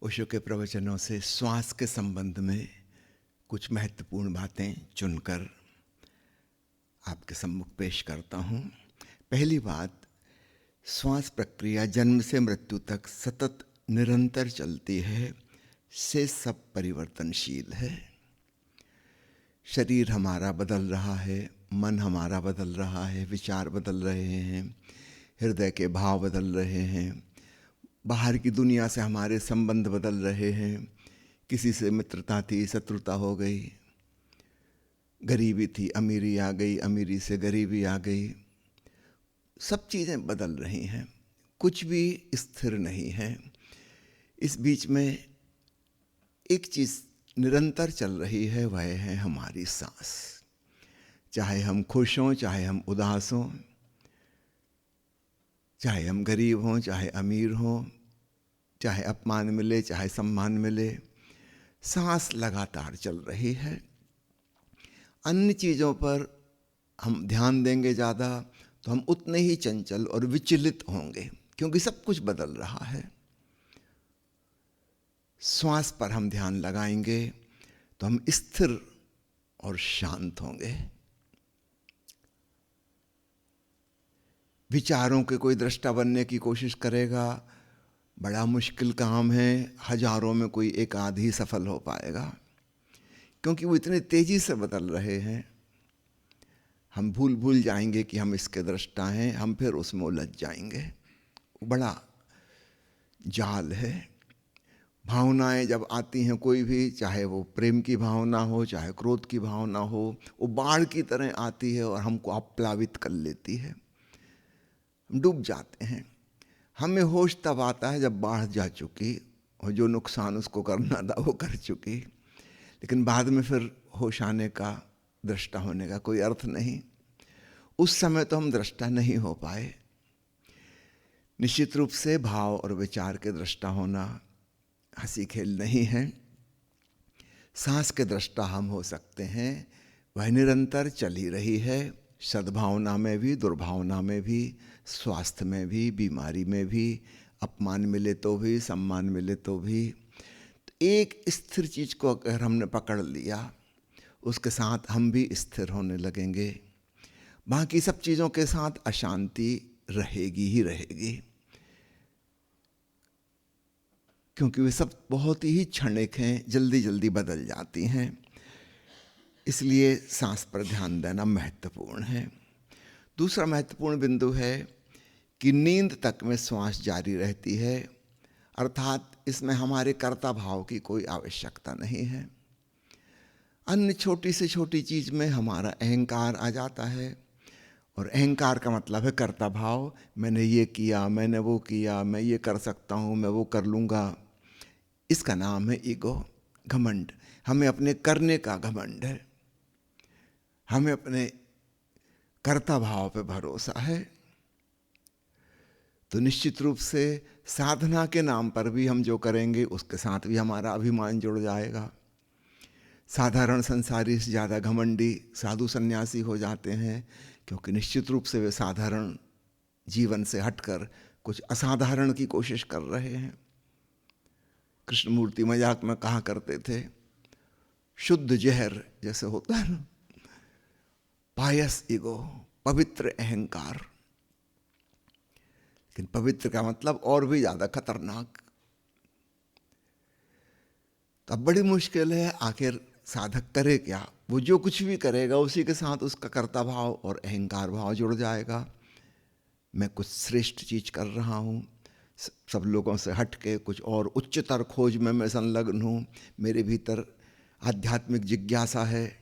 ओशो के प्रवचनों से श्वास के संबंध में कुछ महत्वपूर्ण बातें चुनकर आपके सम्मुख पेश करता हूँ। पहली बात, श्वास प्रक्रिया जन्म से मृत्यु तक सतत निरंतर चलती है, से सब परिवर्तनशील है। शरीर हमारा बदल रहा है, मन हमारा बदल रहा है, विचार बदल रहे हैं, हृदय के भाव बदल रहे हैं, बाहर की दुनिया से हमारे संबंध बदल रहे हैं। किसी से मित्रता थी, शत्रुता हो गई, गरीबी थी, अमीरी आ गई, अमीरी से गरीबी आ गई। सब चीज़ें बदल रही हैं, कुछ भी स्थिर नहीं है। इस बीच में एक चीज़ निरंतर चल रही है, वह है हमारी सांस। चाहे हम खुश हों, चाहे हम उदास हों, चाहे हम गरीब हों, चाहे अमीर हों, चाहे अपमान मिले, चाहे सम्मान मिले, सांस लगातार चल रही है। अन्य चीज़ों पर हम ध्यान देंगे ज़्यादा तो हम उतने ही चंचल और विचलित होंगे, क्योंकि सब कुछ बदल रहा है। श्वास पर हम ध्यान लगाएंगे तो हम स्थिर और शांत होंगे। विचारों के कोई दृष्टा बनने की कोशिश करेगा, बड़ा मुश्किल काम है, हजारों में कोई एक आध ही सफल हो पाएगा, क्योंकि वो इतने तेजी से बदल रहे हैं। हम भूल जाएंगे कि हम इसके दृष्टा हैं, हम फिर उसमें उलझ जाएंगे। बड़ा जाल है। भावनाएं जब आती हैं कोई भी, चाहे वो प्रेम की भावना हो, चाहे क्रोध की भावना हो, वो बाढ़ की तरह आती है और हमको आप्लावित कर लेती है, हम डूब जाते हैं। हमें होश तब आता है जब बाढ़ जा चुकी और जो नुकसान उसको करना था वो कर चुकी, लेकिन बाद में फिर होश आने का, दृष्टा होने का कोई अर्थ नहीं। उस समय तो हम दृष्टा नहीं हो पाए। निश्चित रूप से भाव और विचार के दृष्टा होना हंसी खेल नहीं है। सांस के दृष्टा हम हो सकते हैं, वह निरंतर चली रही है, सद्भावना में भी, दुर्भावना में भी, स्वास्थ्य में भी, बीमारी में भी, अपमान मिले तो भी, सम्मान मिले तो भी। एक स्थिर चीज़ को अगर हमने पकड़ लिया, उसके साथ हम भी स्थिर होने लगेंगे। बाकी सब चीज़ों के साथ अशांति रहेगी ही रहेगी, क्योंकि वे सब बहुत ही क्षणिक हैं, जल्दी जल्दी बदल जाती हैं। इसलिए सांस पर ध्यान देना महत्वपूर्ण है। दूसरा महत्वपूर्ण बिंदु है कि नींद तक में श्वास जारी रहती है, अर्थात इसमें हमारे कर्ता भाव की कोई आवश्यकता नहीं है। अन्य छोटी से छोटी चीज़ में हमारा अहंकार आ जाता है, और अहंकार का मतलब है कर्ता भाव। मैंने ये किया, मैंने वो किया, मैं ये कर सकता हूँ, मैं वो कर लूँगा। इसका नाम है ईगो, घमंड। हमें अपने करने का घमंड है, हमें अपने कर्ता भाव पे भरोसा है। तो निश्चित रूप से साधना के नाम पर भी हम जो करेंगे उसके साथ भी हमारा अभिमान जुड़ जाएगा। साधारण संसारी से ज़्यादा घमंडी साधु सन्यासी हो जाते हैं, क्योंकि निश्चित रूप से वे साधारण जीवन से हटकर कुछ असाधारण की कोशिश कर रहे हैं। कृष्णमूर्ति मजाक में कहा करते थे, शुद्ध जहर जैसे होता है ना, पायस ईगो, पवित्र अहंकार। लेकिन पवित्र का मतलब और भी ज्यादा खतरनाक। तो अब बड़ी मुश्किल है, आखिर साधक करे क्या? वो जो कुछ भी करेगा उसी के साथ उसका कर्ता भाव और अहंकार भाव जुड़ जाएगा। मैं कुछ श्रेष्ठ चीज कर रहा हूँ, सब लोगों से हट के कुछ और उच्चतर खोज में मैं संलग्न हूँ, मेरे भीतर आध्यात्मिक जिज्ञासा है।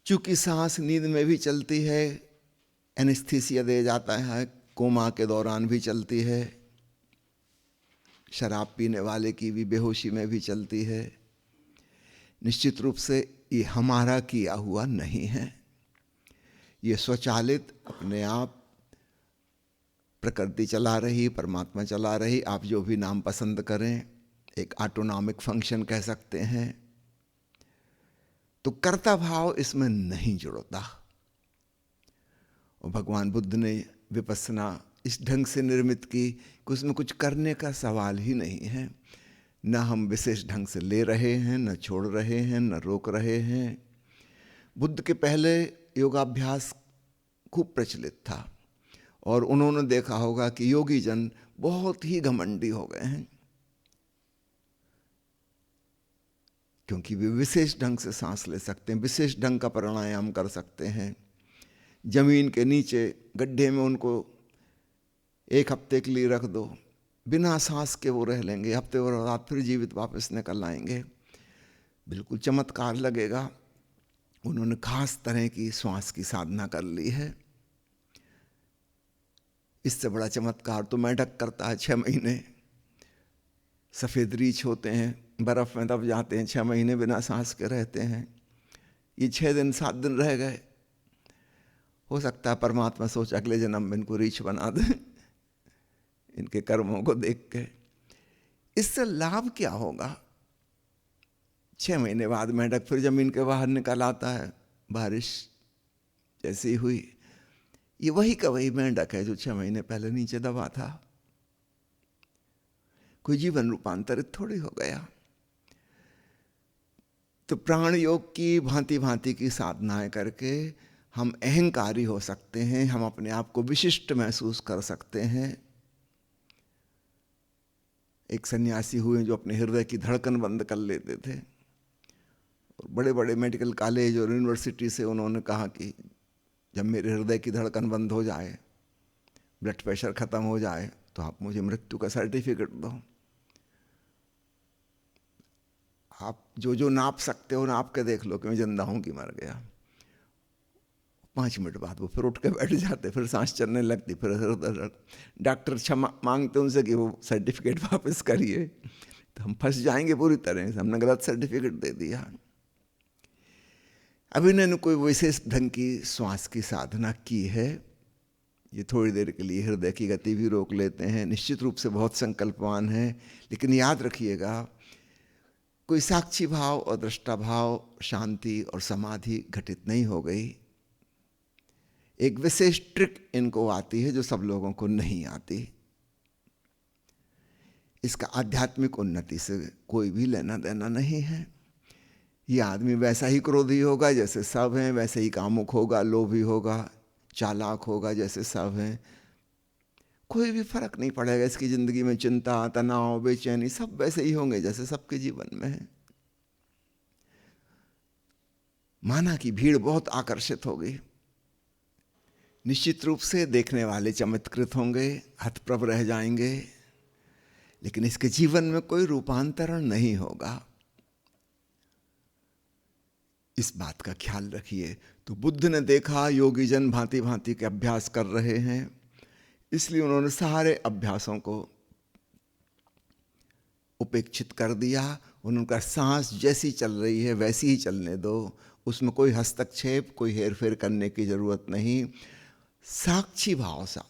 चूंकि सांस नींद में भी चलती है, एनेस्थीसिया दे जाता है, कोमा के दौरान भी चलती है, शराब पीने वाले की भी बेहोशी में भी चलती है। निश्चित रूप से ये हमारा किया हुआ नहीं है, ये स्वचालित अपने आप प्रकृति चला रही, परमात्मा चला रही, आप जो भी नाम पसंद करें, एक ऑटोनॉमिक फंक्शन कह सकते हैं। तो कर्ता भाव इसमें नहीं जुड़ता। और भगवान बुद्ध ने विपस्सना इस ढंग से निर्मित की कि उसमें कुछ करने का सवाल ही नहीं है। न हम विशेष ढंग से ले रहे हैं, न छोड़ रहे हैं, न रोक रहे हैं। बुद्ध के पहले योगाभ्यास खूब प्रचलित था और उन्होंने देखा होगा कि योगी जन बहुत ही घमंडी हो गए हैं, क्योंकि वे विशेष ढंग से सांस ले सकते हैं, विशेष ढंग का प्राणायाम कर सकते हैं। जमीन के नीचे गड्ढे में उनको 1 हफ्ते के लिए रख दो, बिना सांस के वो रह लेंगे, हफ्ते और रात फिर जीवित वापस निकल आएंगे। बिल्कुल चमत्कार लगेगा। उन्होंने खास तरह की श्वास की साधना कर ली है। इससे बड़ा चमत्कार तो मेंढक करता है 6 महीने। सफ़ेद रीछ होते हैं, बर्फ़ में दब जाते हैं, 6 महीने बिना सांस के रहते हैं। ये 6 दिन 7 दिन रह गए। हो सकता है परमात्मा सोच अगले जन्म में इनको रीछ बना दे, इनके कर्मों को देख के। इससे लाभ क्या होगा? 6 महीने बाद मेंढक फिर जमीन के बाहर निकल आता है, बारिश जैसी हुई। ये वही का वही मेंढक है जो 6 महीने पहले नीचे दबा था। कोई जीवन रूपांतरित थोड़ी हो गया। तो प्राण योग की भांति भांति की साधनाएं करके हम अहंकारी हो सकते हैं, हम अपने आप को विशिष्ट महसूस कर सकते हैं। एक सन्यासी हुए जो अपने हृदय की धड़कन बंद कर लेते थे, और बड़े बड़े मेडिकल कॉलेज और यूनिवर्सिटी से उन्होंने कहा कि जब मेरे हृदय की धड़कन बंद हो जाए, ब्लड प्रेशर खत्म हो जाए, तो आप मुझे मृत्यु का सर्टिफिकेट दो। आप जो जो नाप सकते हो नाप के देख लो कि मैं जिंदा हूं कि मर गया। 5 मिनट बाद वो फिर उठ के बैठ जाते, फिर सांस चलने लगती, फिर डॉक्टर क्षमा मांगते उनसे कि वो सर्टिफिकेट वापस करिए। तो हम फंस जाएंगे पूरी तरह से, हमने गलत सर्टिफिकेट दे दिया। अब इन्होंने कोई विशेष ढंग की श्वास की साधना की है। ये थोड़ी देर के लिए हृदय की गति भी रोक लेते हैं, निश्चित रूप से बहुत संकल्पवान है। लेकिन याद रखिएगा, कोई साक्षी भाव और दृष्टा भाव, शांति और समाधि घटित नहीं हो गई। एक विशेष ट्रिक इनको आती है जो सब लोगों को नहीं आती। इसका आध्यात्मिक उन्नति से कोई भी लेना देना नहीं है। ये आदमी वैसा ही क्रोधी होगा जैसे सब हैं, वैसे ही कामुक होगा, लोभी होगा, चालाक होगा जैसे सब हैं। कोई भी फर्क नहीं पड़ेगा इसकी जिंदगी में। चिंता, तनाव, बेचैनी सब वैसे ही होंगे जैसे सबके जीवन में है। माना कि भीड़ बहुत आकर्षित होगी, निश्चित रूप से देखने वाले चमत्कृत होंगे, हतप्रभ रह जाएंगे, लेकिन इसके जीवन में कोई रूपांतरण नहीं होगा। इस बात का ख्याल रखिए। तो बुद्ध ने देखा योगी जन भांति भांति के अभ्यास कर रहे हैं, इसलिए उन्होंने सारे अभ्यासों को उपेक्षित कर दिया। उनका सांस जैसी चल रही है वैसी ही चलने दो, उसमें कोई हस्तक्षेप, कोई हेरफेर करने की जरूरत नहीं। साक्षी भाव सा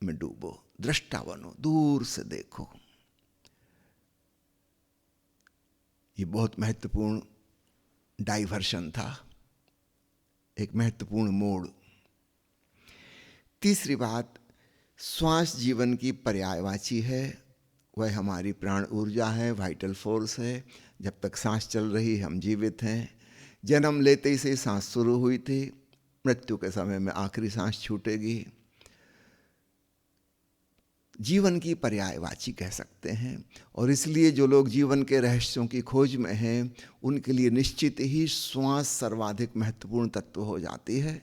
में डूबो, दृष्टा बनो, दूर से देखो। ये बहुत महत्वपूर्ण डाइवर्शन था, एक महत्वपूर्ण मोड़। तीसरी बात, श्वास जीवन की पर्यायवाची है। वह हमारी प्राण ऊर्जा है, वाइटल फोर्स है। जब तक सांस चल रही हम जीवित हैं। जन्म लेते ही से सांस शुरू हुई थी, मृत्यु के समय में आखिरी सांस छूटेगी। जीवन की पर्यायवाची कह सकते हैं। और इसलिए जो लोग जीवन के रहस्यों की खोज में हैं, उनके लिए निश्चित ही श्वास सर्वाधिक महत्वपूर्ण तत्व हो जाती है।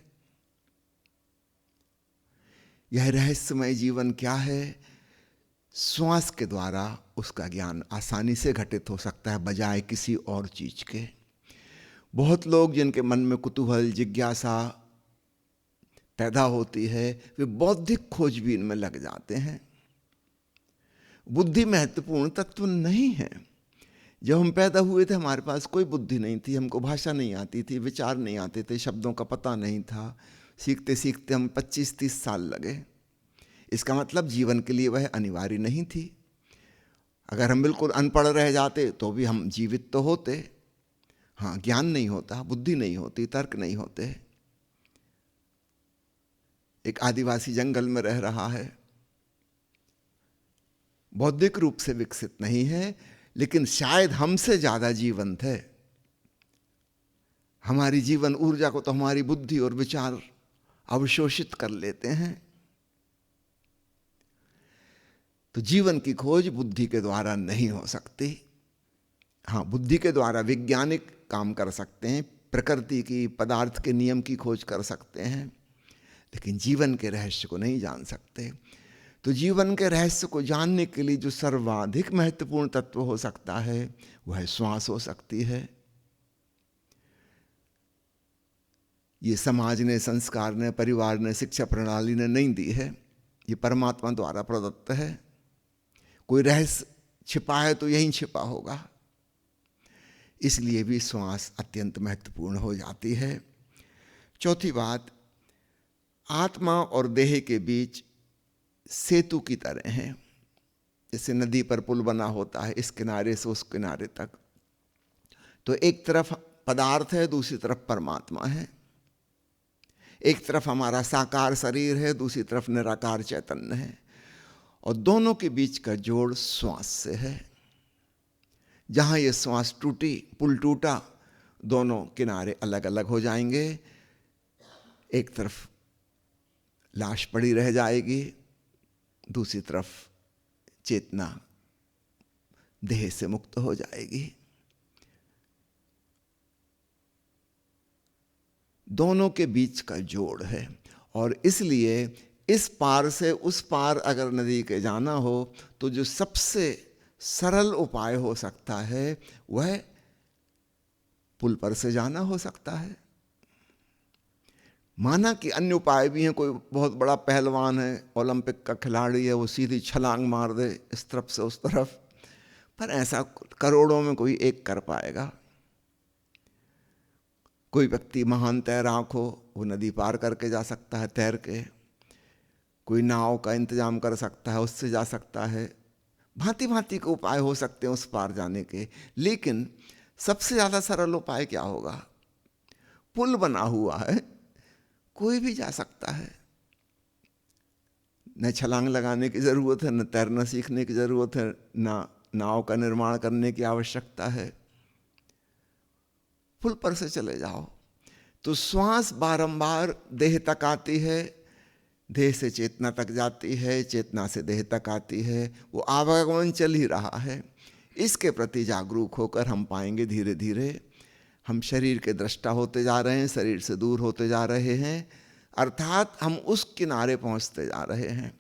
यह रहस्यमय जीवन क्या है? श्वास के द्वारा उसका ज्ञान आसानी से घटित हो सकता है, बजाय किसी और चीज के। बहुत लोग जिनके मन में कुतूहल, जिज्ञासा पैदा होती है, वे बौद्धिक खोजबीन में लग जाते हैं। बुद्धि महत्वपूर्ण तत्व नहीं है। जब हम पैदा हुए थे हमारे पास कोई बुद्धि नहीं थी, हमको भाषा नहीं आती थी, विचार नहीं आते थे, शब्दों का पता नहीं था। सीखते सीखते हम 25-30 साल लगे। इसका मतलब जीवन के लिए वह अनिवार्य नहीं थी। अगर हम बिल्कुल अनपढ़ रह जाते तो भी हम जीवित तो होते। हाँ, ज्ञान नहीं होता, बुद्धि नहीं होती, तर्क नहीं होते। एक आदिवासी जंगल में रह रहा है, बौद्धिक रूप से विकसित नहीं है, लेकिन शायद हमसे ज़्यादा जीवंत है। हमारी जीवन ऊर्जा को तो हमारी बुद्धि और विचार अवशोषित कर लेते हैं। तो जीवन की खोज बुद्धि के द्वारा नहीं हो सकती। हाँ, बुद्धि के द्वारा वैज्ञानिक काम कर सकते हैं, प्रकृति की, पदार्थ के नियम की खोज कर सकते हैं, लेकिन जीवन के रहस्य को नहीं जान सकते। तो जीवन के रहस्य को जानने के लिए जो सर्वाधिक महत्वपूर्ण तत्व हो सकता है वह श्वास हो सकती है। ये समाज ने, संस्कार ने, परिवार ने, शिक्षा प्रणाली ने नहीं दी है, ये परमात्मा द्वारा प्रदत्त है। कोई रहस्य छिपा है तो यहीं छिपा होगा, इसलिए भी श्वास अत्यंत महत्वपूर्ण हो जाती है। चौथी बात, आत्मा और देह के बीच सेतु की तरह है। जैसे नदी पर पुल बना होता है, इस किनारे से उस किनारे तक, तो एक तरफ पदार्थ है, दूसरी तरफ परमात्मा है। एक तरफ हमारा साकार शरीर है, दूसरी तरफ निराकार चैतन्य है, और दोनों के बीच का जोड़ श्वास से है। जहां ये श्वास टूटी, पुल टूटा, दोनों किनारे अलग अलग हो जाएंगे। एक तरफ लाश पड़ी रह जाएगी, दूसरी तरफ चेतना देह से मुक्त हो जाएगी। दोनों के बीच का जोड़ है, और इसलिए इस पार से उस पार अगर नदी के जाना हो तो जो सबसे सरल उपाय हो सकता है वह पुल पर से जाना हो सकता है। माना कि अन्य उपाय भी हैं, कोई बहुत बड़ा पहलवान है, ओलंपिक का खिलाड़ी है, वो सीधी छलांग मार दे इस तरफ से उस तरफ, पर ऐसा करोड़ों में कोई एक कर पाएगा। कोई व्यक्ति महान तैराक हो, वो नदी पार करके जा सकता है तैर के। कोई नाव का इंतजाम कर सकता है, उससे जा सकता है। भांति भांति के उपाय हो सकते हैं उस पार जाने के, लेकिन सबसे ज़्यादा सरल उपाय क्या होगा? पुल बना हुआ है, कोई भी जा सकता है। न छलांग लगाने की ज़रूरत है, न तैरना सीखने की ज़रूरत है, न नाव का निर्माण करने की आवश्यकता है। पुल पर से चले जाओ। तो श्वास बारंबार देह तक आती है, देह से चेतना तक जाती है, चेतना से देह तक आती है, वो आवागमन चल ही रहा है। इसके प्रति जागरूक होकर हम पाएंगे धीरे धीरे हम शरीर के दृष्टा होते जा रहे हैं, शरीर से दूर होते जा रहे हैं, अर्थात हम उस किनारे पहुंचते जा रहे हैं।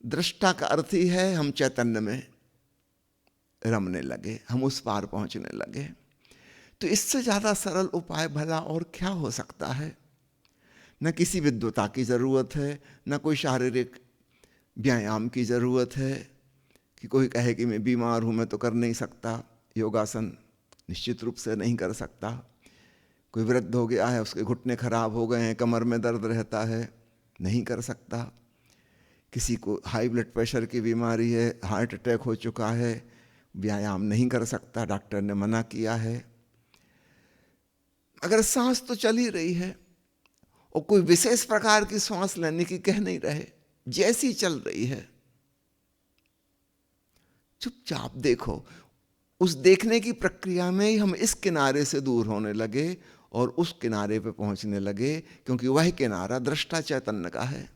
दृष्टा का अर्थ ही है हम चैतन्य में रमने लगे, हम उस पार पहुंचने लगे। तो इससे ज़्यादा सरल उपाय भला और क्या हो सकता है? न किसी विद्वता की ज़रूरत है, न कोई शारीरिक व्यायाम की ज़रूरत है कि कोई कहे कि मैं बीमार हूँ, मैं तो कर नहीं सकता योगासन, निश्चित रूप से नहीं कर सकता। कोई वृद्ध हो गया है, उसके घुटने खराब हो गए हैं, कमर में दर्द रहता है, नहीं कर सकता। किसी को हाई ब्लड प्रेशर की बीमारी है, हार्ट अटैक हो चुका है, व्यायाम नहीं कर सकता, डॉक्टर ने मना किया है। अगर सांस तो चल ही रही है और कोई विशेष प्रकार की सांस लेने की कह नहीं रहे, जैसी चल रही है, चुपचाप देखो। उस देखने की प्रक्रिया में ही हम इस किनारे से दूर होने लगे और उस किनारे पे पहुंचने लगे, क्योंकि वह किनारा दृष्टा चैतन्य का है।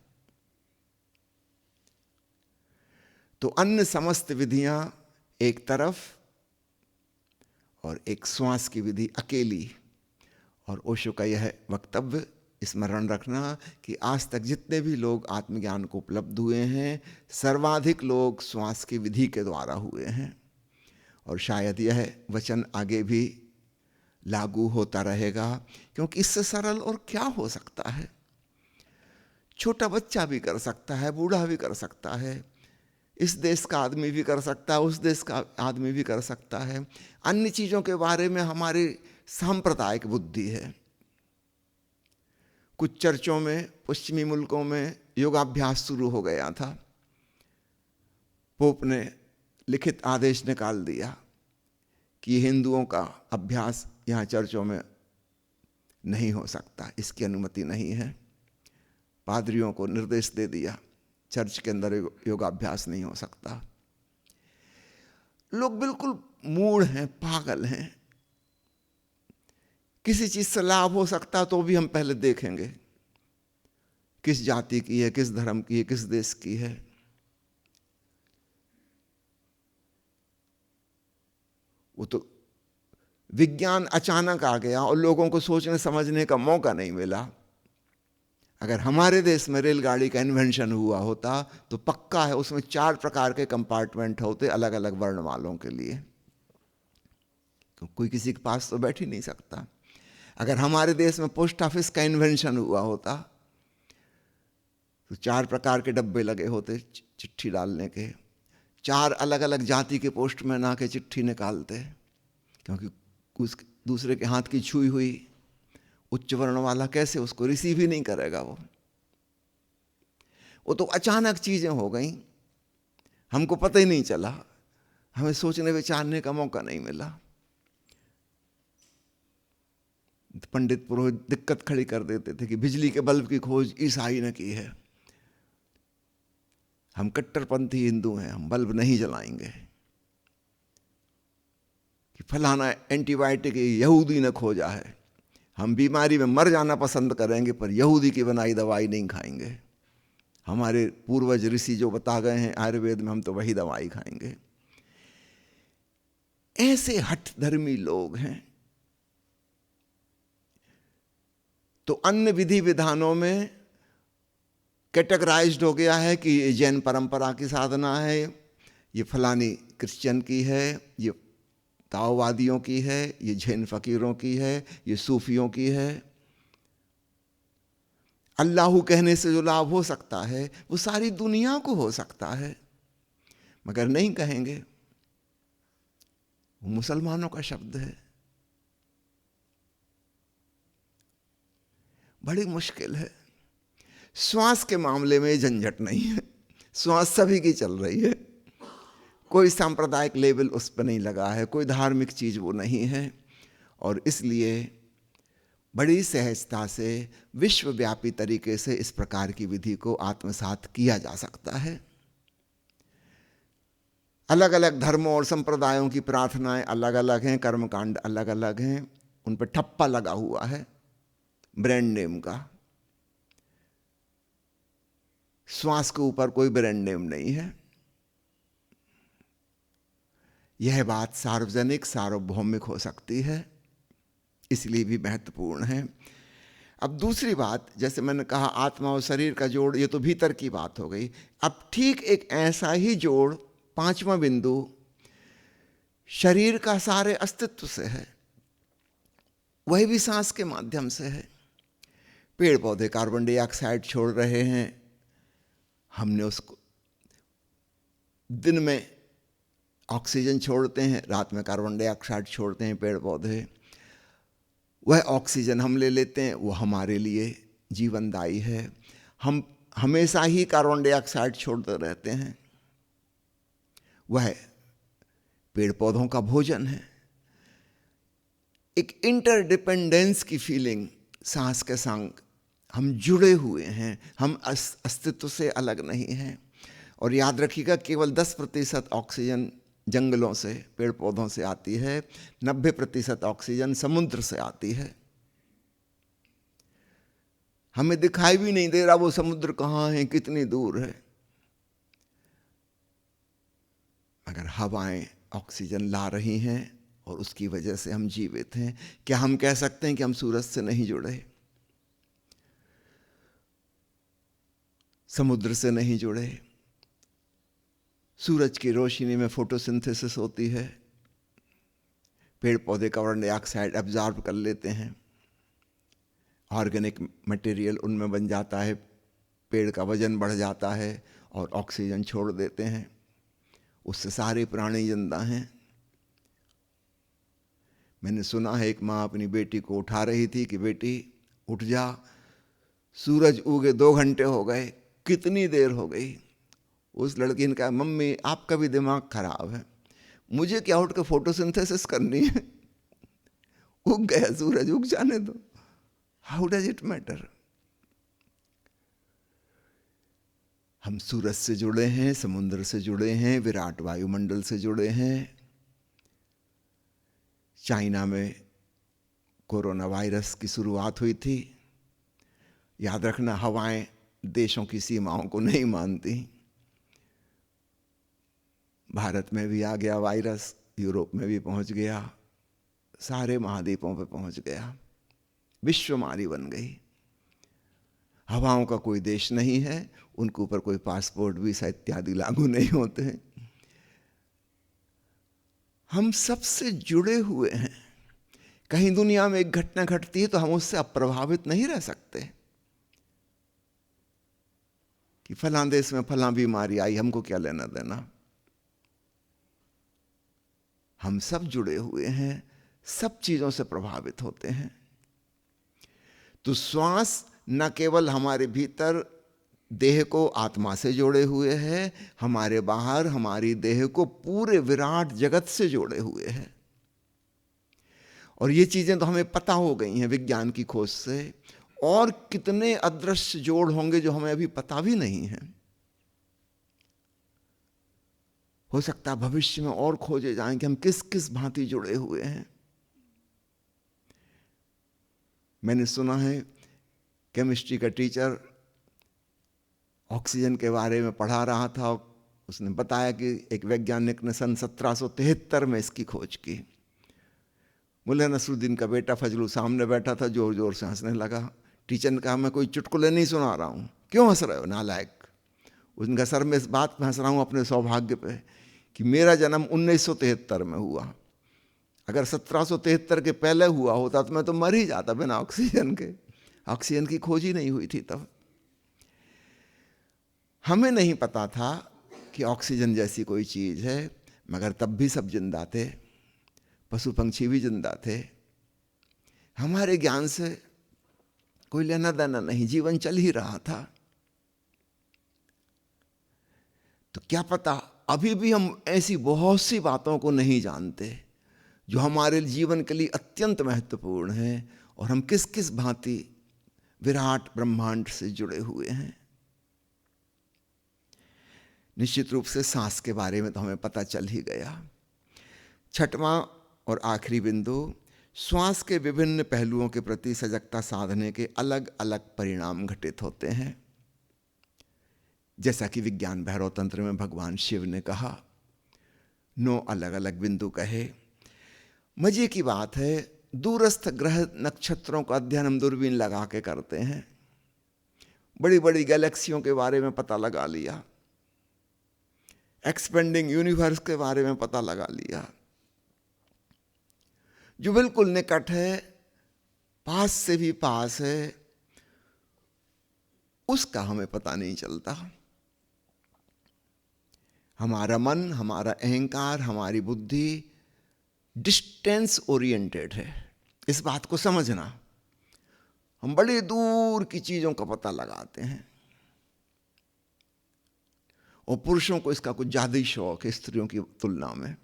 तो अन्य समस्त विधियां एक तरफ और एक श्वास की विधि अकेली। और ओशो का यह वक्तव्य स्मरण रखना कि आज तक जितने भी लोग आत्मज्ञान को उपलब्ध हुए हैं, सर्वाधिक लोग श्वास की विधि के द्वारा हुए हैं, और शायद यह वचन आगे भी लागू होता रहेगा, क्योंकि इससे सरल और क्या हो सकता है? छोटा बच्चा भी कर सकता है, बूढ़ा भी कर सकता है, इस देश का आदमी भी कर सकता है, उस देश का आदमी भी कर सकता है। अन्य चीज़ों के बारे में हमारी सांप्रदायिक बुद्धि है। कुछ चर्चों में, पश्चिमी मुल्कों में योगाभ्यास शुरू हो गया था। पोप ने लिखित आदेश निकाल दिया कि हिंदुओं का अभ्यास यहाँ चर्चों में नहीं हो सकता, इसकी अनुमति नहीं है। पादरियों को निर्देश दे दिया चर्च के अंदर योगाभ्यास नहीं हो सकता। लोग बिल्कुल मूढ़ हैं, पागल हैं। किसी चीज से लाभ हो सकता तो भी हम पहले देखेंगे किस जाति की है, किस धर्म की है, किस देश की है। वो तो विज्ञान अचानक आ गया और लोगों को सोचने समझने का मौका नहीं मिला। अगर हमारे देश में रेलगाड़ी का इन्वेंशन हुआ होता तो पक्का है उसमें 4 प्रकार के कंपार्टमेंट होते अलग अलग वर्ण वालों के लिए, कोई किसी के पास तो बैठ ही नहीं सकता। अगर हमारे देश में पोस्ट ऑफिस का इन्वेंशन हुआ होता तो 4 प्रकार के डब्बे लगे होते चिट्ठी डालने के, 4 अलग अलग जाति के पोस्टमैन आके चिट्ठी निकालते, क्योंकि उस दूसरे के हाथ की छुई हुई उच्च वर्ण वाला कैसे उसको रिसीव ही नहीं करेगा। वो तो अचानक चीजें हो गई, हमको पता ही नहीं चला, हमें सोचने विचारने का मौका नहीं मिला। पंडित पुरोहित दिक्कत खड़ी कर देते थे कि बिजली के बल्ब की खोज ईसाई ने की है, हम कट्टरपंथी हिंदू हैं, हम बल्ब नहीं जलाएंगे। कि फलाना एंटीबायोटिक यहूदी ने खोजा है, हम बीमारी में मर जाना पसंद करेंगे पर यहूदी की बनाई दवाई नहीं खाएंगे। हमारे पूर्वज ऋषि जो बता गए हैं आयुर्वेद में, हम तो वही दवाई खाएंगे। ऐसे हठ धर्मी लोग हैं। तो अन्य विधि विधानों में कैटेगराइज्ड हो गया है कि ये जैन परंपरा की साधना है, ये फलानी क्रिश्चियन की है, ये ताओवादियों की है, ये जैन फकीरों की है, ये सूफियों की है। अल्लाहू कहने से जो लाभ हो सकता है वो सारी दुनिया को हो सकता है, मगर नहीं कहेंगे। वो मुसलमानों का शब्द है। बड़ी मुश्किल है। श्वास के मामले में झंझट नहीं है, श्वास सभी की चल रही है, कोई सांप्रदायिक लेवल उस पर नहीं लगा है, कोई धार्मिक चीज वो नहीं है। और इसलिए बड़ी सहजता से विश्वव्यापी तरीके से इस प्रकार की विधि को आत्मसात किया जा सकता है। अलग अलग धर्मों और संप्रदायों की प्रार्थनाएं अलग अलग हैं, कर्मकांड अलग अलग हैं, उन पर ठप्पा लगा हुआ है ब्रांड नेम का। श्वास के ऊपर कोई ब्रांड नेम नहीं है। यह बात सार्वजनिक सार्वभौमिक हो सकती है, इसलिए भी महत्वपूर्ण है। अब दूसरी बात, जैसे मैंने कहा आत्मा और शरीर का जोड़, ये तो भीतर की बात हो गई। अब ठीक एक ऐसा ही जोड़, 5वां बिंदु, शरीर का सारे अस्तित्व से है, वही भी सांस के माध्यम से है। पेड़ पौधे कार्बन डाइऑक्साइड छोड़ रहे हैं, हमने उसको दिन में ऑक्सीजन छोड़ते हैं, रात में कार्बन डाइऑक्साइड छोड़ते हैं पेड़ पौधे। वह ऑक्सीजन हम ले लेते हैं, वो हमारे लिए जीवनदायी है। हम हमेशा ही कार्बन डाइऑक्साइड छोड़ते रहते हैं, वह पेड़ पौधों का भोजन है। एक इंटरडिपेंडेंस की फीलिंग सांस के संग, हम जुड़े हुए हैं, हम अस्तित्व से अलग नहीं हैं। और याद रखिएगा केवल 10% ऑक्सीजन जंगलों से, पेड़ पौधों से आती है, 90% ऑक्सीजन समुद्र से आती है। हमें दिखाई भी नहीं दे रहा वो समुद्र कहाँ है, कितनी दूर है, मगर हवाएं ऑक्सीजन ला रही हैं और उसकी वजह से हम जीवित हैं। क्या हम कह सकते हैं कि हम सूरज से नहीं जुड़े, समुद्र से नहीं जुड़े? सूरज की रोशनी में फोटोसिंथेसिस होती है, पेड़ पौधे कार्बन डाइऑक्साइड एब्जॉर्ब कर लेते हैं, ऑर्गेनिक मटेरियल उनमें बन जाता है, पेड़ का वजन बढ़ जाता है और ऑक्सीजन छोड़ देते हैं, उससे सारे प्राणी जिंदा हैं। मैंने सुना है एक माँ अपनी बेटी को उठा रही थी कि बेटी उठ जा, सूरज उगे 2 घंटे हो गए। कितनी देर हो गई? उस लड़की ने कहा मम्मी आपका भी दिमाग खराब है, मुझे क्या उठ के फोटोसिंथेसिस करनी है, उग गया सूरज, उग जाने दो, हाउ डज इट मैटर। हम सूरज से जुड़े हैं, समुद्र से जुड़े हैं, विराट वायुमंडल से जुड़े हैं। चाइना में कोरोना वायरस की शुरुआत हुई थी। याद रखना, हवाएं देशों की सीमाओं को नहीं मानती। भारत में भी आ गया वायरस, यूरोप में भी पहुंच गया, सारे महाद्वीपों पे पहुंच गया, विश्वमारी बन गई। हवाओं का कोई देश नहीं है, उनके ऊपर कोई पासपोर्ट वीसा इत्यादि लागू नहीं होते हैं। हम सबसे जुड़े हुए हैं। कहीं दुनिया में एक घटना घटती है तो हम उससे अप्रभावित नहीं रह सकते कि फलां देश में फलां बीमारी आई, हमको क्या लेना देना। हम सब जुड़े हुए हैं, सब चीजों से प्रभावित होते हैं। तो श्वास न केवल हमारे भीतर देह को आत्मा से जोड़े हुए है, हमारे बाहर हमारी देह को पूरे विराट जगत से जोड़े हुए हैं। और ये चीजें तो हमें पता हो गई हैं विज्ञान की खोज से, और कितने अदृश्य जोड़ होंगे जो हमें अभी पता भी नहीं है। हो सकता है भविष्य में और खोजे जाएं कि हम किस किस भांति जुड़े हुए हैं। मैंने सुना है केमिस्ट्री का टीचर ऑक्सीजन के बारे में पढ़ा रहा था, उसने बताया कि एक वैज्ञानिक ने सन 1773 में इसकी खोज की। मुल्ला नसरुद्दीन का बेटा फजलू सामने बैठा था, जोर जोर से हंसने लगा। टीचर ने कहा, मैं कोई चुटकुले नहीं सुना रहा हूँ, क्यों हंस रहे हो नालायक। उसने कहा, सर मैं इस बात पे हंस रहा हूँ अपने सौभाग्य पे कि मेरा जन्म 1973 में हुआ। अगर 1773 के पहले हुआ होता तो मैं तो मर ही जाता बिना ऑक्सीजन के। ऑक्सीजन की खोज ही नहीं हुई थी तब। हमें नहीं पता था कि ऑक्सीजन जैसी कोई चीज है, मगर तब भी सब जिंदा थे, पशु पंछी भी जिंदा थे। हमारे ज्ञान से कोई लेना देना नहीं, जीवन चल ही रहा था। तो क्या पता अभी भी हम ऐसी बहुत सी बातों को नहीं जानते जो हमारे जीवन के लिए अत्यंत महत्वपूर्ण है, और हम किस किस भांति विराट ब्रह्मांड से जुड़े हुए हैं। निश्चित रूप से सांस के बारे में तो हमें पता चल ही गया। छठवां और आखिरी बिंदु, श्वास के विभिन्न पहलुओं के प्रति सजगता साधने के अलग अलग परिणाम घटित होते हैं। जैसा कि विज्ञान भैरव तंत्र में भगवान शिव ने कहा, 9 अलग अलग बिंदु कहे। मजे की बात है, दूरस्थ ग्रह नक्षत्रों का अध्ययन हम दूरबीन लगा के करते हैं, बड़ी बड़ी गैलेक्सियों के बारे में पता लगा लिया, एक्सपेंडिंग यूनिवर्स के बारे में पता लगा लिया। जो बिल्कुल निकट है, पास से भी पास है, उसका हमें पता नहीं चलता। हमारा मन, हमारा अहंकार, हमारी बुद्धि डिस्टेंस ओरिएंटेड है। इस बात को समझना, हम बड़े दूर की चीजों का पता लगाते हैं, और पुरुषों को इसका कुछ ज्यादा ही शौक है स्त्रियों की तुलना में।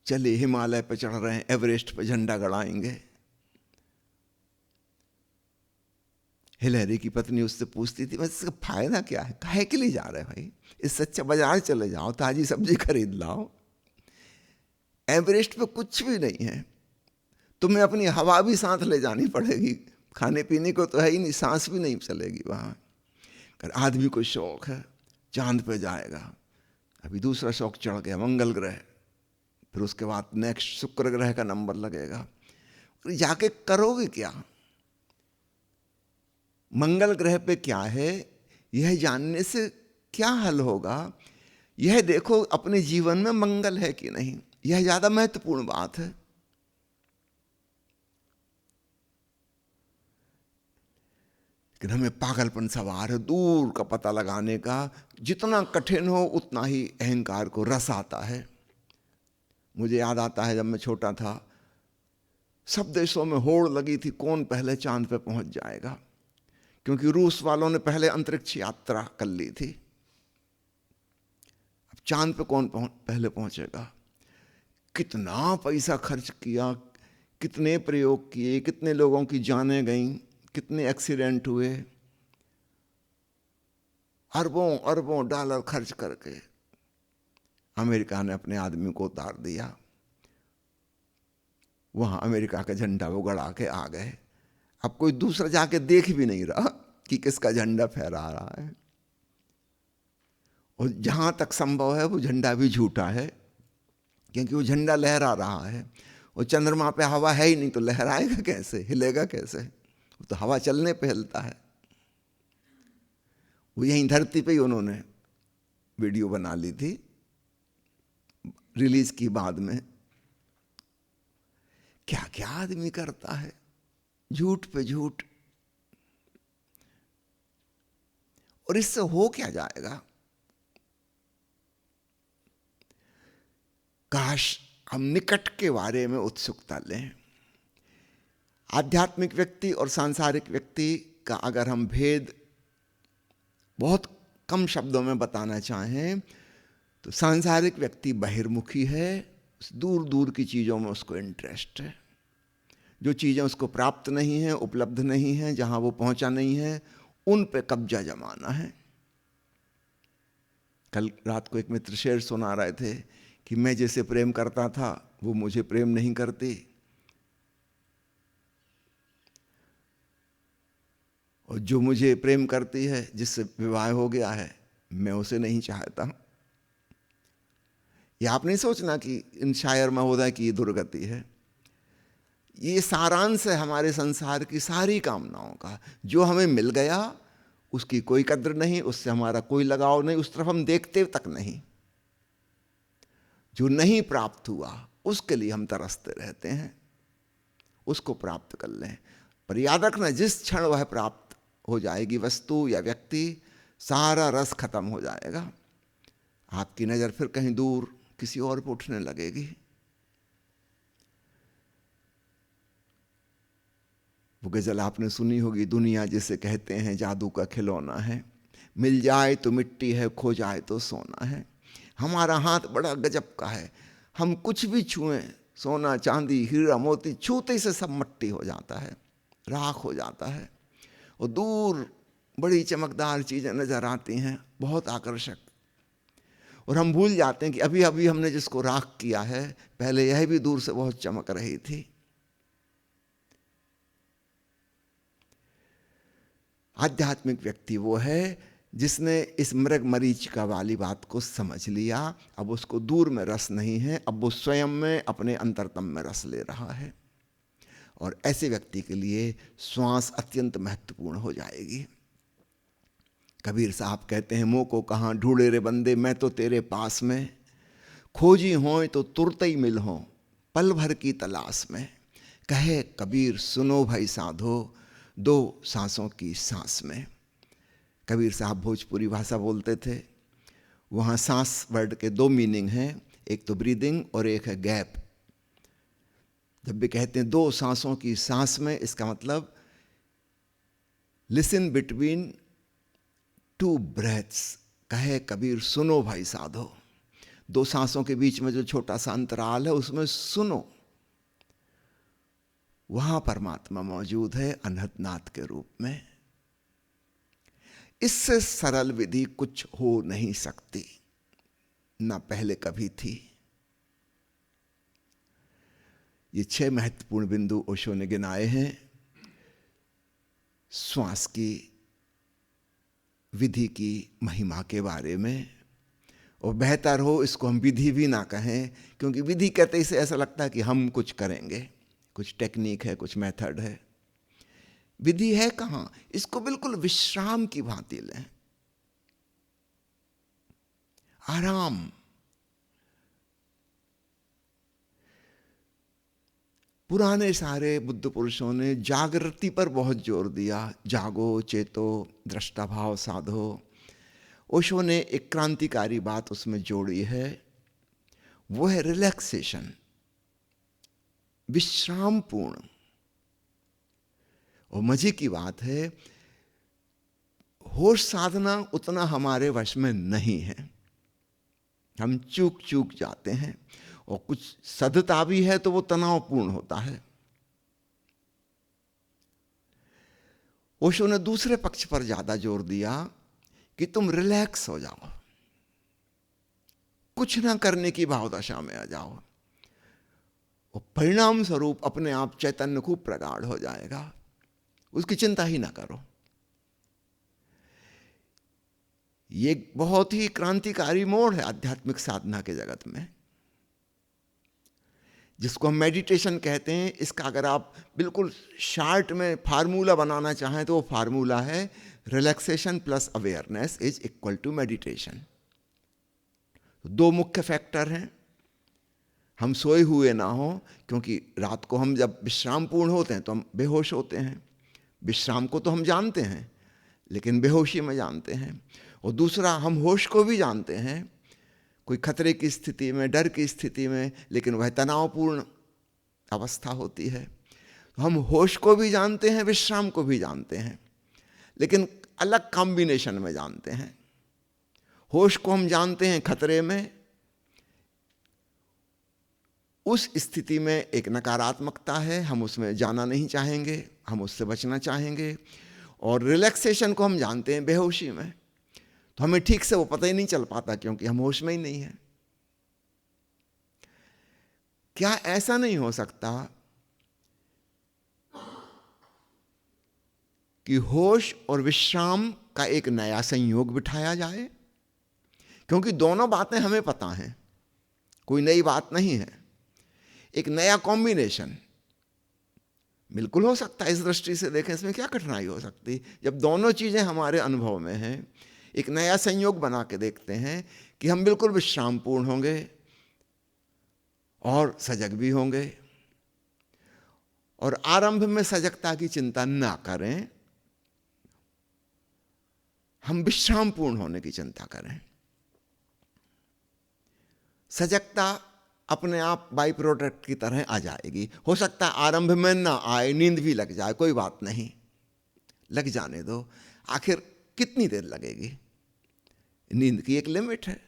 चलिए हिमालय पर चढ़ रहे हैं, एवरेस्ट पर झंडा गड़ाएंगे। हिलेरी की पत्नी उससे पूछती थी, बस इसका फायदा क्या है, काहे के लिए जा रहे भाई, इससे अच्छा बाजार चले जाओ, ताजी सब्जी खरीद लाओ। एवरेस्ट पे कुछ भी नहीं है, तुम्हें अपनी हवा भी साथ ले जानी पड़ेगी, खाने पीने को तो है ही नहीं, सांस भी नहीं चलेगी वहां। अगर आदमी को शौक है चांद पे जाएगा, अभी दूसरा शौक चढ़ गया मंगल ग्रह, फिर उसके बाद नेक्स्ट शुक्र ग्रह का नंबर लगेगा। जाके करोगे क्या? मंगल ग्रह पे क्या है यह जानने से क्या हल होगा? यह देखो अपने जीवन में मंगल है कि नहीं, यह ज्यादा महत्वपूर्ण बात है। लेकिन हमें पागलपन सवार है दूर का पता लगाने का। जितना कठिन हो उतना ही अहंकार को रस आता है। मुझे याद आता है जब मैं छोटा था, सब देशों में होड़ लगी थी कौन पहले चांद पे पहुंच जाएगा, क्योंकि रूस वालों ने पहले अंतरिक्ष यात्रा कर ली थी। अब चांद पे कौन पहले पहुंचेगा। कितना पैसा खर्च किया, कितने प्रयोग किए, कितने लोगों की जानें गईं, कितने एक्सीडेंट हुए, अरबों अरबों डॉलर खर्च करके अमेरिका ने अपने आदमी को उतार दिया। वहां अमेरिका का झंडा वो गड़ा के आ गए। अब कोई दूसरा जाके देख भी नहीं रहा कि किसका झंडा फहरा रहा है। और जहां तक संभव है वो झंडा भी झूठा है, क्योंकि वो झंडा लहरा रहा है। और चंद्रमा पे हवा है ही नहीं तो लहराएगा कैसे, हिलेगा कैसे? वो तो हवा चलने पे हिलता है। वो यहीं धरती पे ही उन्होंने वीडियो बना ली थी, रिलीज की बाद में। क्या क्या आदमी करता है, झूठ पे झूठ। और इससे हो क्या जाएगा? काश हम निकट के बारे में उत्सुकता लें। आध्यात्मिक व्यक्ति और सांसारिक व्यक्ति का अगर हम भेद बहुत कम शब्दों में बताना चाहें तो सांसारिक व्यक्ति बहिर्मुखी है, दूर दूर की चीज़ों में उसको इंटरेस्ट है। जो चीज़ें उसको प्राप्त नहीं हैं, उपलब्ध नहीं हैं, जहाँ वो पहुँचा नहीं है, उन पे कब्जा जमाना है। कल रात को एक मित्र शेर सुना रहे थे कि मैं जैसे प्रेम करता था वो मुझे प्रेम नहीं करती, और जो मुझे प्रेम करती है, जिससे विवाह हो गया है, मैं उसे नहीं चाहता। ये आप नहीं सोचना कि इन शायर महोदय की दुर्गति है। ये सारांश है हमारे संसार की सारी कामनाओं का। जो हमें मिल गया उसकी कोई कद्र नहीं, उससे हमारा कोई लगाव नहीं, उस तरफ हम देखते तक नहीं। जो नहीं प्राप्त हुआ उसके लिए हम तरसते रहते हैं, उसको प्राप्त कर लें। पर याद रखना, जिस क्षण वह प्राप्त हो जाएगी वस्तु या व्यक्ति, सारा रस खत्म हो जाएगा। आपकी नज़र फिर कहीं दूर किसी और पर उठने लगेगी। वो गज़ल आपने सुनी होगी, दुनिया जिसे कहते हैं जादू का खिलौना है, मिल जाए तो मिट्टी है, खो जाए तो सोना है। हमारा हाथ बड़ा गजब का है, हम कुछ भी छुएं, सोना चांदी हीरा मोती, छूते से सब मट्टी हो जाता है, राख हो जाता है। और दूर बड़ी चमकदार चीज़ें नज़र आती हैं, बहुत आकर्षक, और हम भूल जाते हैं कि अभी अभी हमने जिसको राख किया है, पहले यह भी दूर से बहुत चमक रही थी। आध्यात्मिक व्यक्ति वो है जिसने इस मृग मरीचिका वाली बात को समझ लिया। अब उसको दूर में रस नहीं है, अब वो स्वयं में अपने अंतरतम में रस ले रहा है। और ऐसे व्यक्ति के लिए श्वास अत्यंत महत्वपूर्ण हो जाएगी। कबीर साहब कहते हैं, मोह को कहाँ ढूंढे रे बंदे, मैं तो तेरे पास में, खोजी हों तो तुरते ही मिल हों, पल भर की तलाश में। कहे कबीर सुनो भाई साधो, दो सांसों की सांस में। कबीर साहब भोजपुरी भाषा बोलते थे। वहाँ सांस वर्ड के दो मीनिंग हैं, एक तो ब्रीदिंग और एक है गैप। जब भी कहते हैं दो सांसों की सांस में, इसका मतलब लिसन बिटवीन टू ब्रेथ्स। कहे कबीर सुनो भाई साधो, दो सांसों के बीच में जो छोटा सा अंतराल है उसमें सुनो। वहां परमात्मा मौजूद है अनहतनाथ के रूप में। इससे सरल विधि कुछ हो नहीं सकती, ना पहले कभी थी। ये 6 महत्वपूर्ण बिंदु ओशो ने गिनाए हैं श्वास की विधि की महिमा के बारे में। और बेहतर हो इसको हम विधि भी ना कहें, क्योंकि विधि कहते ही से ऐसा लगता है कि हम कुछ करेंगे, कुछ टेक्निक है, कुछ मेथड है। विधि है कहाँ? इसको बिल्कुल विश्राम की भांति लें, आराम। पुराने सारे बुद्ध पुरुषों ने जागृति पर बहुत जोर दिया, जागो, चेतो, दृष्टा भाव साधो। ओशो ने एक क्रांतिकारी बात उसमें जोड़ी है, वो है रिलैक्सेशन, विश्रामपूर्ण। और मजे की बात है, होश साधना उतना हमारे वश में नहीं है, हम चूक चूक जाते हैं। और कुछ सद्धता भी है तो वो तनावपूर्ण होता है। ओशो ने दूसरे पक्ष पर ज्यादा जोर दिया कि तुम रिलैक्स हो जाओ, कुछ ना करने की भावदशा में आ जाओ, और परिणाम स्वरूप अपने आप चैतन्य खूब प्रगाढ़ हो जाएगा। उसकी चिंता ही ना करो। ये एक बहुत ही क्रांतिकारी मोड़ है आध्यात्मिक साधना के जगत में, जिसको हम मेडिटेशन कहते हैं। इसका अगर आप बिल्कुल शार्ट में फार्मूला बनाना चाहें तो वो फार्मूला है relaxation plus awareness is equal to meditation. दो मुख्य फैक्टर हैं। हम सोए हुए ना हो, क्योंकि रात को हम जब विश्राम पूर्ण होते हैं तो हम बेहोश होते हैं। विश्राम को तो हम जानते हैं, लेकिन बेहोशी में जानते हैं। और दूसरा, हम होश को भी जानते हैं, कोई खतरे की स्थिति में, डर की स्थिति में, लेकिन वह तनावपूर्ण अवस्था होती है। तो हम होश को भी जानते हैं, विश्राम को भी जानते हैं, लेकिन अलग कॉम्बिनेशन में जानते हैं। होश को हम जानते हैं खतरे में, उस स्थिति में एक नकारात्मकता है, हम उसमें जाना नहीं चाहेंगे, हम उससे बचना चाहेंगे। और रिलैक्सेशन को हम जानते हैं बेहोशी में, तो हमें ठीक से वो पता ही नहीं चल पाता, क्योंकि हम होश में ही नहीं हैं। क्या ऐसा नहीं हो सकता कि होश और विश्राम का एक नया संयोग बिठाया जाए? क्योंकि दोनों बातें हमें पता हैं, कोई नई बात नहीं है। एक नया कॉम्बिनेशन बिल्कुल हो सकता है। इस दृष्टि से देखें, इसमें क्या कठिनाई हो सकती? जब दोनों चीजें हमारे अनुभव में हैं, एक नया संयोग बना के देखते हैं कि हम बिल्कुल विश्रामपूर्ण होंगे और सजग भी होंगे, और आरंभ में सजगता की चिंता ना करें, हम विश्रामपूर्ण होने की चिंता करें। सजगता अपने आप बाई प्रोडक्ट की तरह आ जाएगी। हो सकता है आरंभ में ना आए, नींद भी लग जाए, कोई बात नहीं, लग जाने दो। आखिर कितनी देर लगेगी? नींद की एक लिमिट है।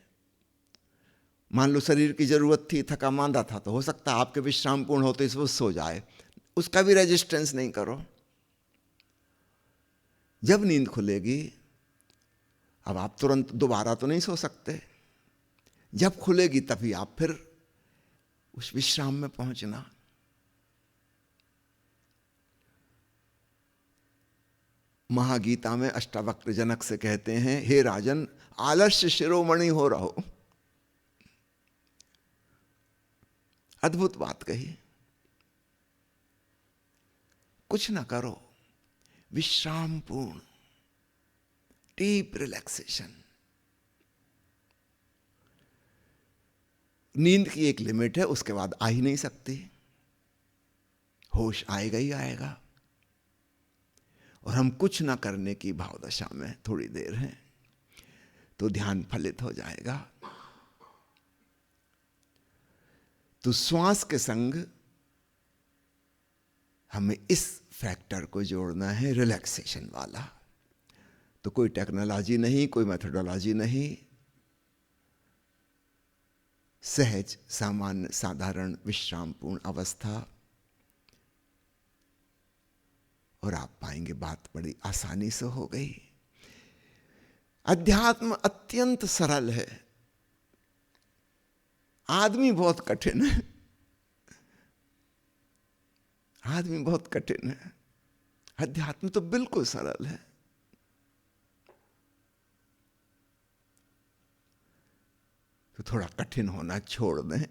मान लो शरीर की जरूरत थी, थका मांदा था, तो हो सकता है आपके विश्राम पूर्ण होते इस वो सो जाए, उसका भी रेजिस्टेंस नहीं करो। जब नींद खुलेगी, अब आप तुरंत दोबारा तो नहीं सो सकते, जब खुलेगी तभी आप फिर उस विश्राम में पहुंचना। महागीता में अष्टावक्र जनक से कहते हैं, हे राजन, आलस्य शिरोमणि हो रहो। अद्भुत बात कही। कुछ ना करो, विश्रामपूर्ण, डीप रिलैक्सेशन। नींद की एक लिमिट है, उसके बाद आ ही नहीं सकती। होश आएगा ही आएगा, और हम कुछ ना करने की भावदशा में थोड़ी देर हैं तो ध्यान फलित हो जाएगा। तो श्वास के संग हमें इस फैक्टर को जोड़ना है, रिलैक्सेशन वाला। तो कोई टेक्नोलॉजी नहीं, कोई मेथोडोलॉजी नहीं, सहज, सामान्य, साधारण विश्रामपूर्ण अवस्था, और आप पाएंगे बात बड़ी आसानी से हो गई। अध्यात्म अत्यंत सरल है, आदमी बहुत कठिन है। आदमी बहुत कठिन है, अध्यात्म तो बिल्कुल सरल है। तो थोड़ा कठिन होना छोड़ दें,